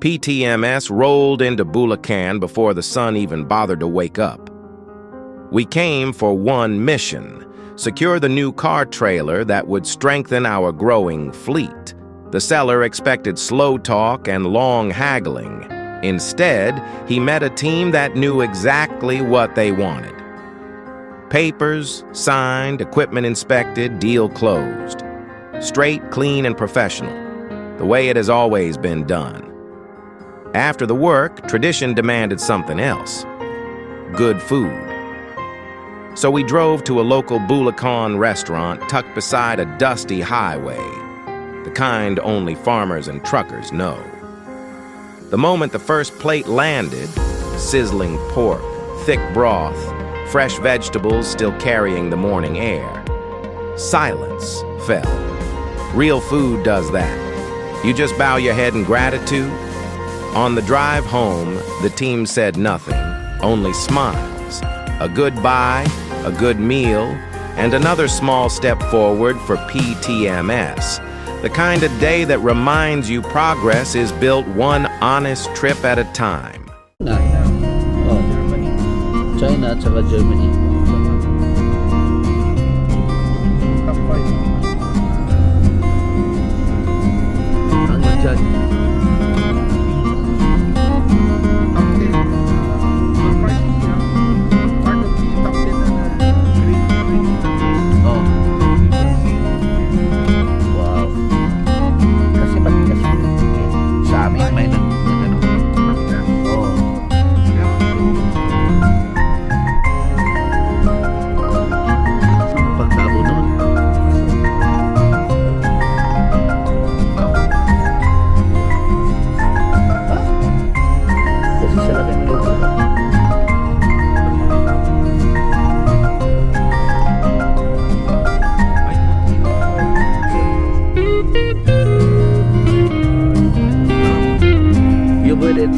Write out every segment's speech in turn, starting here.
PTMS rolled into Bulacan before the sun even bothered to wake up. We came for one mission: secure the new car trailer that would strengthen our growing fleet. The seller expected slow talk and long haggling. Instead, he met a team that knew exactly what they wanted. Papers signed, equipment inspected, deal closed. Straight, clean, and professional, the way it has always been done. After the work, tradition demanded something else: good food. So we drove to a local Bulacan restaurant tucked beside a dusty highway, the kind only farmers and truckers know. The moment the first plate landed, sizzling pork, thick broth, fresh vegetables still carrying the morning air, silence fell. Real food does that. You just bow your head in gratitude. On the drive home, the team said nothing, only smiles. A goodbye, a good meal, and another small step forward for PTMS. The kind of day that reminds you progress is built one honest trip at a time. China at saka Germany. Ano dyan?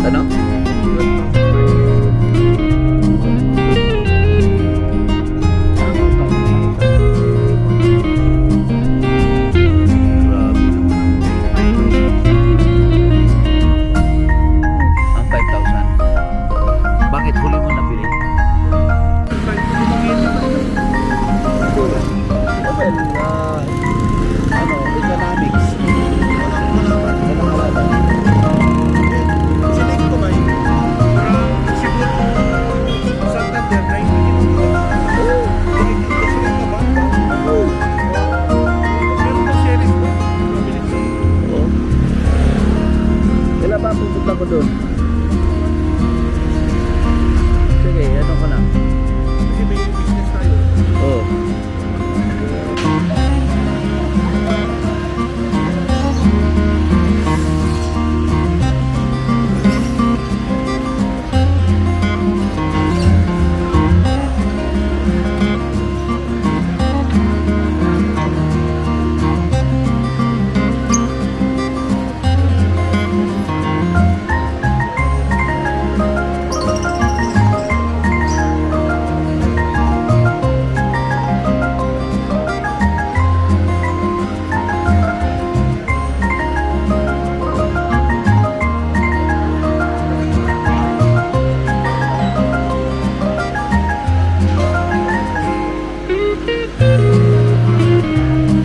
Ano? Ang 5,000. Bakit huli mo nabili? Economics. Pupunta ko doon. Sige, ano ko na. Kasi may business tayo. Oo.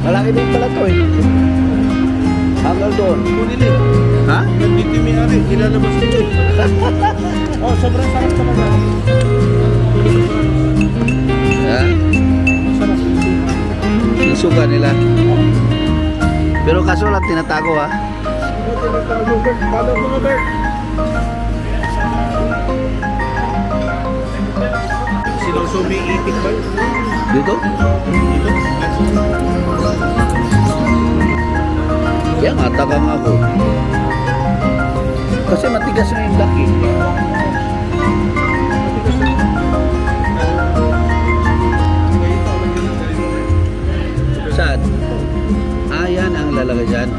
Malaki din pala to eh. Hanggang doon. Kunin eh. Ha? Nandito yung may-ari. Ilalabas nito eh. Oh, sobrang sarap sa mga. Ha? Masarap yung suka nila. Pero kaso lang tinatago ha. Follow mo nga Bert. Siloso may itik ba? Dito? Dito? Kaya nga, tagang ako. Kasi matigas na yung laki. Saan? Yan ang lalagay dyan.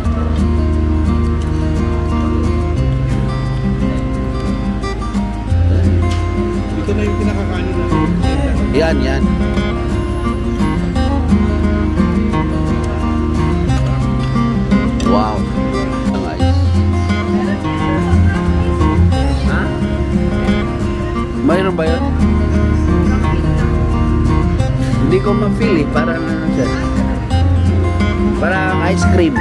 Ito na yung pinakakanin na. Yan. Wow. Nice. Ganun ba yun? Hindi ko ma-feel eh. Parang ano siya. Parang ice cream.